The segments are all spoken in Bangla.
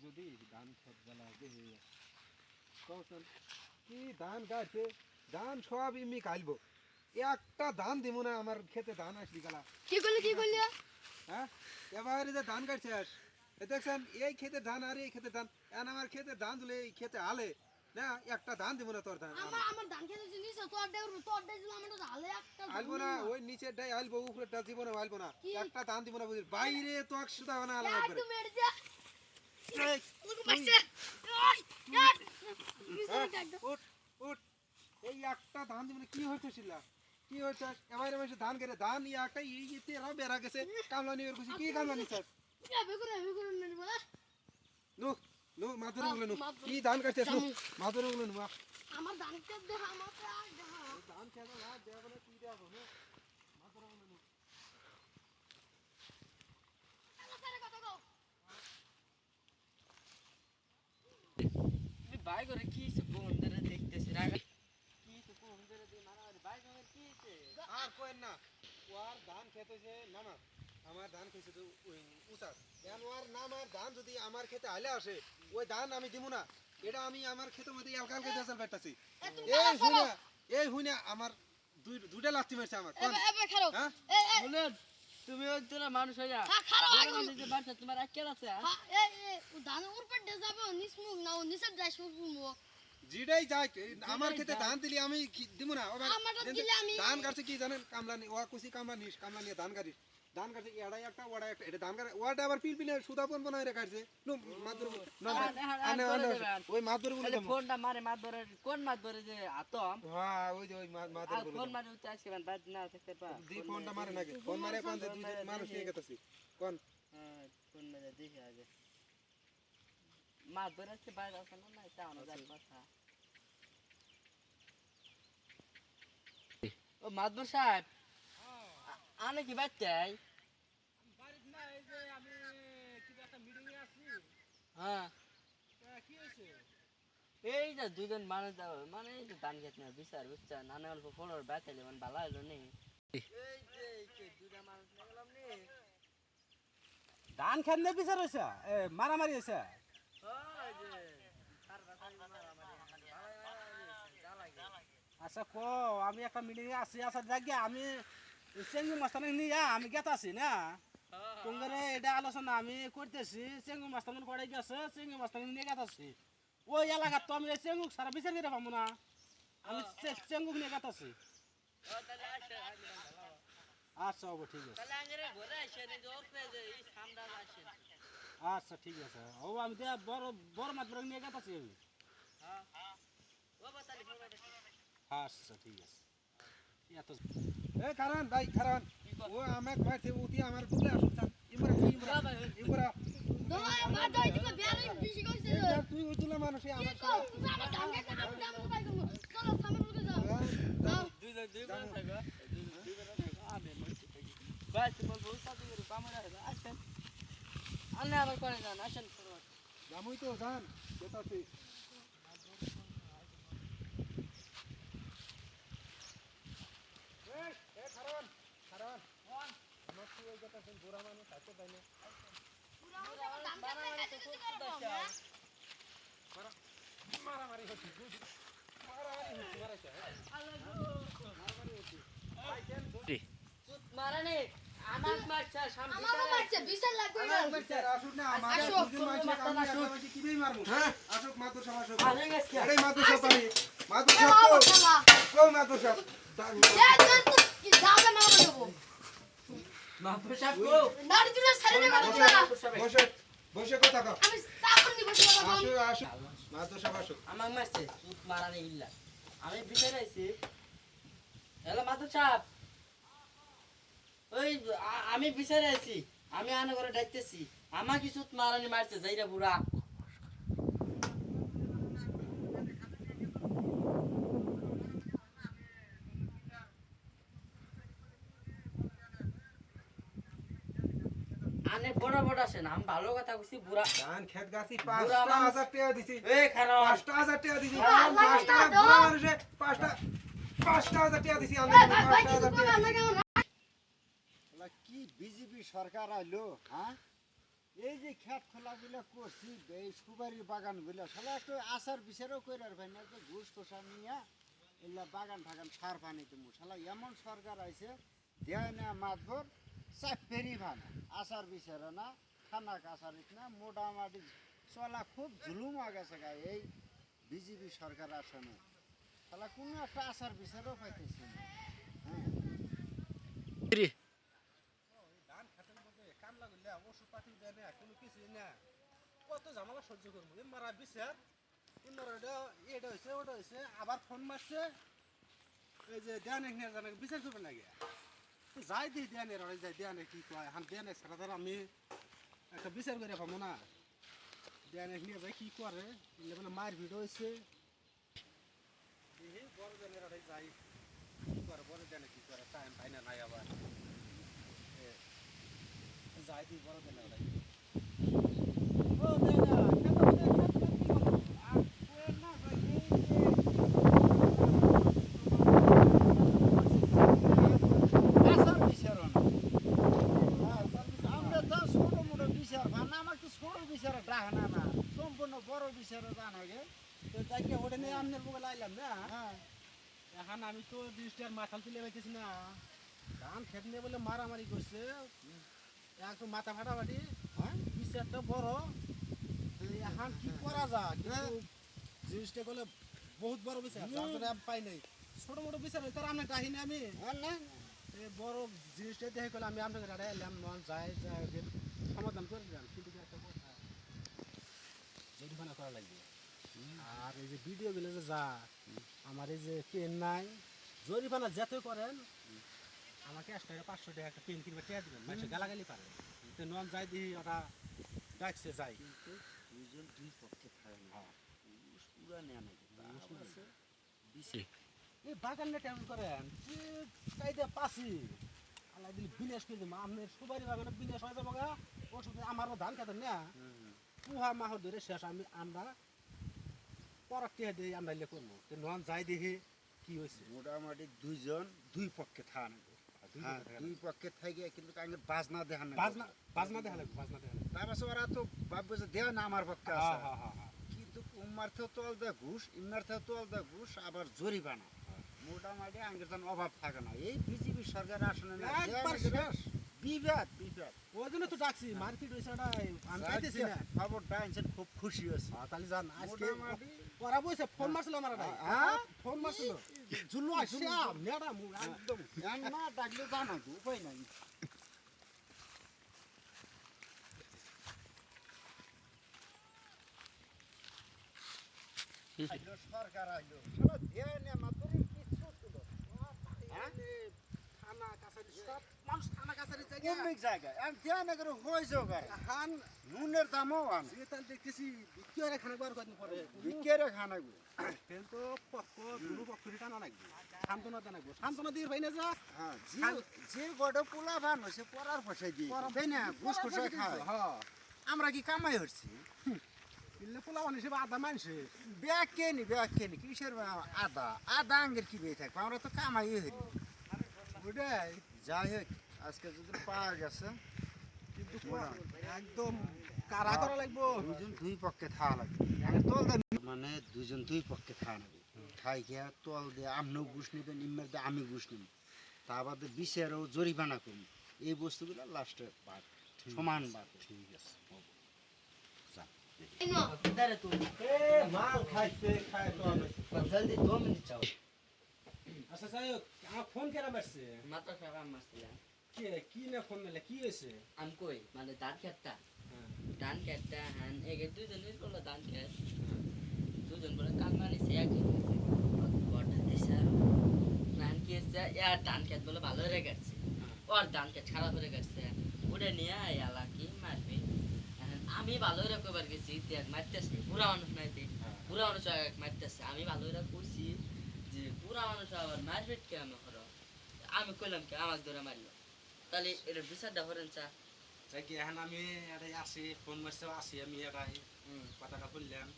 যদি ধান সব জ্বালা দেখে কৌশল কি ধান গাছে ধান সব এমনি কাটবো একটা ধান দিব না আমার খেতে ধান আসলি গেলা কি করলি হ্যাঁ এবারে যে ধান কাটছিস দেখছেন এই খেতে ধান আর এই খেতে ধান এখন আমার খেতে ধান দিলে এই খেতে আলে না একটা ধান দিব না তোর ধান আমার ধান খেতে জিনিস তোর দিল আমার তো হালে একটা আলবো না ওই নিচেরটাই আলবো উপরেরটা জীবনে আলবো না একটা ধান দিব না বুঝলি বাইরে তো সুদা বানা আলাদা করে তুই মেরে যা উঠ উঠ এই একটা ধান দিব না কি হইতেছিল কি হইছে এবারে মাসে ধান করে ধান একটা ইতে রাও বেরা গেছে কামলা নিয়ে কইছি কি কামলা নিছ আমি করে মেরে বলা নো নো মাদুর গুলো নো কি ধান কাটছিস নো মাদুর গুলো নো আমার ধান কে দেখা আমার দেখা ধান খেতে না দেব না কি দেব নো মাদুর গুলো নো ভাই করে কি বন্ধুরা দেখতেছি রাগা কি তো বন্ধুরা দিয়ে মারা ভাই করে কি আর কোয়েন না ওর ধান খেতেছে নামা আমার ধান খেতে তো উচাস এখন ওর নাম আর ধান যদি আমার খেতে আইলে আসে ওই ধান আমি দিব না এটা আমি আমার খেতের মধ্যে এলকালকে বেচাল বেটাছি এই হুইনা আমার দুইটা লাথি মারছে আমার কোন হ্যাঁ বলে তুমি ওই তোরা মানুষ হইয়া যে বাচ্চা তোমার আকেল আছে ধান উপর দে যাবে নিসমুক না নিচে যাইস মুক জিডাই যাই আমার খেতে ধান দিলি আমি দিব না ধান কাটছে কি জানেন কামলা নি ও কুছি কামলা নিয়ে ধান কাটিস ধান কাটছে এড়াই একটা ওড়া একটা এটা ধান কাটে ওটা আবার পিলপিলে সুদাপন বনায় রেখাছে নো মাদুর ওই মাদুর গুলো ফোনটা মারে মাদুরে কোন মাদুরে যে আতম হ্যাঁ ওই যে ওই মাদুর গুলো ফোন মারে উঠে আসবে বাদ না থাকতে পা দি ফোনটা মারে নাকি ফোন মারে কোন যে দুই মানুষ নিয়ে গেতাছি কোন হ্যাঁ ফোন মারে দেখি আগে মাদুরে আছে বাইরে আছে না এটা অন্য জায়গা কথা ও মাদুর সাহেব আনে কি বাচ্চাই বাড়িতে না এই যে আমি কি একটা মিটিং এ আছি হ্যাঁ কি হইছে এই যে দুজন মানুষ যাবে মানে এই যে ধান খেত না বিচার বুঝছেন নানা অল্প ফলোর বাঁচাইলে মানে ভালো হলো নি এই যে দুটা মানুষ নিয়ে গেলাম নি ধান খেতে বিচার হইছে মারামারি হইছে আচ্ছা কো আমি একটা মিটিং এ আছি আচ্ছা জায়গা আমি চেঙ্গু মাস্টার নিয়ে আমি গেত আছি না তোমাদের এটা আলোচনা আমি করতেছি চেঙ্গু মাস্টার কড়াই গেছে চেঙ্গু মাস্টার নিয়ে গেত আছি ওই এলাকার তো আমি চেঙ্গুক সারা বিচার করে পাবো না আমি চেঙ্গুক নিয়ে গেত আছি আচ্ছা হবো ঠিক আছে আচ্ছা ঠিক আছে ও আমি বড় বড় মাছ নিয়ে গেত আছি আমি আচ্ছা ঠিক আছে এত এ কারণ ভাই কারণ ও আমাক মারছে উতি আমার বুলে আসছান ইমরা দই মা দই দিকে বেয়ারে বেশি কইছে তুই উতুলা মানুষই আমার আমার ধান খেতে যাবো ভাই চলো সামনে উঠে যাও দুই বার থাকো দুই বার থাকো আমি মরছি ভাই তোমার বউ সাথে করে কামড়া হবে আসেন আনে আবার করে যান আসেন জামুই তো জান যেতাছি এ কারণ কারণ আমার তুই ওই যেটা গোরা মানুষ আছে তাই না মারামারি হচ্ছে মারানি আমার মারছে সামনে আমার মারছে বিশাল লাগবে আসুক না আমার দুজন মানুষের কাম আমি কিভাবে মারবো হ্যাঁ আসুক মাদুর সব আসুক আরে গেছে এই মাদুর সব পারি মাদুর সব কই মাদুর সব কি যাবে না দেবো মাপুর সাহেব গো নাড়ি তুলে সারি দেবো বসে বসে কথা কও আমি সাবন নিব আসো আসো মাদুর সব আসুক আমার মারছে মারানি ইল্লা আমি ভিতরে আইছি হ্যালো মাদুর সাহেব ওই আমি বিচারে আছি আমি আনে করে ডাকতেছি আমার কিছু মারানি মারছে যাইরা বুড়া আনে বড় বড় আছেন আমি ভালো কথা কইছি বুড়া ধান খেত গাছি 5000 টাকা দিছি এই খারাপ 5000 টাকা দিছি 5টা বুড়া মানুষে 5000 টাকা দিছি আমি 5000 টাকা কি বিজেপি সরকার আইলো হ্যাঁ এই যে খেত খোলাগুলো করছি এই সুপারির বাগানগুলো সবাই একটু আসার বিচারও করে আর ভাই না যে ঘুষ পোষা নিয়ে এগুলা বাগান ঠাগান সার পানি তুমি শালা এমন সরকার আইছে দেয় না মাতবর চাপেরই ভানা আসার বিচারে না খানা কাছারিত না মোটামুটি চলা খুব জুলুম হয়ে গেছে গা এই বিজেপি সরকার আসনে শালা কোনো একটা আসার বিচারও পাইতেছি না হ্যাঁ ধান খেতের মধ্যে কামলা করলে ওষুধ পাতি দেয় না কোনো কিছু না কত ঝামেলা সহ্য করবো মারা বিচার এটা হয়েছে ওটা হয়েছে আবার ফোন মারছে এই যে দেয়ান এখানে জানা বিচার করবে না গিয়া যাই দিই দেয়ানের ওরা যাই দেয়ানে কি কয় হান দেয়ানে ছাড়া ধর আমি একটা বিচার করে পাবো না দেয়ানে নিয়ে যাই কি করে মানে মায়ের ভিডিও হয়েছে বড় দেয়ানের ওরা যাই কি করে বড় দেয়ানে কি করে টাইম পাই না নাই আবার যাই দিই বড় দেয়ানে ওরা ও দেয়া আসার বিচারও না আমরা তো ছোট মোটো বিচার ভানা আমার তো ছোট বিচারে ডাহানা না সম্পূর্ণ বড় বিচারে জানা গে তো যাইকে ওটা নিয়ে আপনার মোবাইল আইলাম না হ্যাঁ এখন আমি তো জিনিসটার মাথাল তুলে পাইতেছি না ধান খেত নিয়ে বলে মারামারি করছে একটু মাথা ফাটাফাটি হ্যাঁ বিচারটা বড় তো এখন কি করা যায় কিন্তু জিনিসটা বলে বহুত বড় বিচার যার জন্য আমি পাই নাই ছোট মোটো বিচার তার আমরা কাহিনী আমি হ্যাঁ না এই বড় জিনিসটা দেখে গেলে আমি আপনাকে দাঁড়াই এলাম নন যাই যাই ওদের সমাধান করে দিলাম কিন্তু একটা কথা জরিমানা করা লাগবে আর এই যে ভিডিওগুলো যে যা আমার এই যে পেন নাই জরিমানা যেতে করেন আমাকে 500 টাকা একটা পেন কিনবে টেয়া দিবেন মানুষে গালাগালি পারে তো নন যাই দিই ওটা ডাকছে যাই কিন্তু দুইজন দুই পক্ষে থাকে না পুরা নেয় না এই বাগানটা কেমন করেন যে কায়দা পাসি আল্লাহ দিলে বিনাশ করে দেবো আপনার সুপারি বাগানে বিনাশ হয়ে যাবো গা ওষুধ আমারও ধান খেতেন না পুহা মাহ ধরে শেষ আমরা পরাক টেয়া দিয়ে আমরা ইলে করবো তো নন যাই দেখি কি হয়েছে মোটামুটি দুইজন দুই পক্ষে থাকে না হ্যাঁ দুই পক্ষে থাকে কিন্তু কাঙ্গে বাজনা দেখা না বাজনা বাজনা দেখা লাগবে বাজনা দেখা লাগবে তার পাশে ওরা তো ভাববে যে দেওয়া না আমার পক্ষে হ্যাঁ আছে হ্যাঁ হ্যাঁ কিন্তু উম্মার থেকেও তোল দেয় ঘুষ ইমার থেকেও তোল দেয় ঘুষ আবার জরিমানা মোটামুটি আঙ্গের যেন অভাব থাকে না এই বিজেপি সরকার আসনে না একবার দেওয়া শেষ। বিবাদ বিবাদ ওই জন্য তো ডাকছি মার্কেট হয়েছে ওটা আমি পাইতেছি না খবরটা আনছেন খুব খুশি হয়েছে তাহলে যান আজকে মোটামুটি ওরা বলছে ফোন মারছিল আমার হ্যাঁ? ফোন মারছিল জুলু আসিয়া ম্যাডাম একদম না ডাকলে জানো তো উপায় নাই আইলো সরকার আইলো সারা দেয় না মাত্র কিচ্ছু ছিল হ্যাঁ? থানা কাছারি সব মানুষ থানা কাছারি জায়গা কোন জায়গায় আর দেয় না করে হয়েছে করে হান নুনের দামও আন যে তার দেখতেছি বিক্রি খানে বার কদিন পরে বিকেরে খানাগুলো কিন্তু পক্ষ দুটো পক্ষের টানা লাগবে সান্ত্বনা দেওয়া লাগবে সান্ত্বনা দিয়ে পাই না যা হ্যাঁ যে গড়ে পোলা ভান হয়েছে পড়ার পয়সা দিয়ে তাই না ঘুষ খুশা খায় হ্যাঁ আমরা কি কামাই হচ্ছি কিনলে পোলা মানে হিসেবে আধা মানছে ব্যাগ কেনি কিসের আদা আদা আঙ্গের কি বেয়ে থাকবে আমরা তো কামাই হই ওটাই যাই হোক আজকে যদি পাওয়া গেছে কিন্তু একদম কারা করা লাগবো দুজন দুই পক্ষে থাকা লাগবে তোল মানে দুজন দুই পক্ষে থাকা লাগবে খাই খেয়া তোল দিয়ে আপনিও ঘুষ নেবেন ইমের দিয়ে আমি ঘুষ নেব তা বাদে বিচারও জরিমানা করুন এই বস্তুগুলো লাস্টে বাদ সমান বাদ ঠিক আছে এই নাও। কিদারে তুমি মাল খাইছে খাই তো জলদি 2 মিনিট চাও আচ্ছা যাই হোক আমার ফোন কেন বাজছে মাথা খারাপ মারছিলাম কে কি না ফোন মেলে কি হয়েছে আমি কই মানে ধান খেতটা হ্যাঁ ধান খেতটা হ্যাঁ এগে দুজনের বললো ধান খেত দুজন বলে কাল মানিছে একই বড়টা দিছে না কি হচ্ছে ইয়ার ধান খেত বলে ভালো হয়ে গেছে ওর ধান খেত খারাপ হয়ে গেছে ওটা নিয়ে আয়ালা কি মারবে এখন আমি ভালো হয়ে কবার গেছি দেখ মারতেছে বুড়া মানুষ মারতে বুড়া মানুষ মারতেছে আমি ভালো হয়ে কইছি যে বুড়া মানুষ আবার মারবে কে আমি হর আমি কইলাম কি আমাকে ধরে মারলো তাহলে এটা বিচারটা করেন চা যাই কি এখন আমি এটাই আসি ফোন মারছে আসি আমি এটাই কথাটা বললাম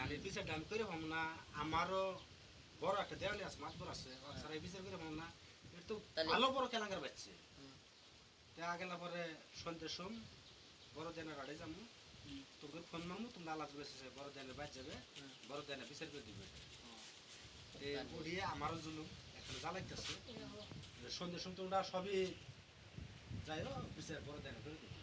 আমি বিচারটা আমি করে পাবো না আমারও বড় একটা দেওয়ালি আছে মাতবর আছে সারা বিচার করে পাবো না এটা তো তাহলে- ভালো বড় কেলাঙ্কার বাচ্চে হুম। দেখা গেল পরে সন্ধ্যের সোম বড় দেনের আড়ে যাবো তোকে ফোন মারবো তোমরা আলাদা বেসে বড় দেনের বাইর যাবে বড় দেনের বিচার করে দিবে উড়িয়ে আমারও জুলুম এখানে জ্বালাইতেছে সন্ধ্যে সন্ধ্যে তোমরা সবই যাই হোক বিচার বড় দেনের করে দিবে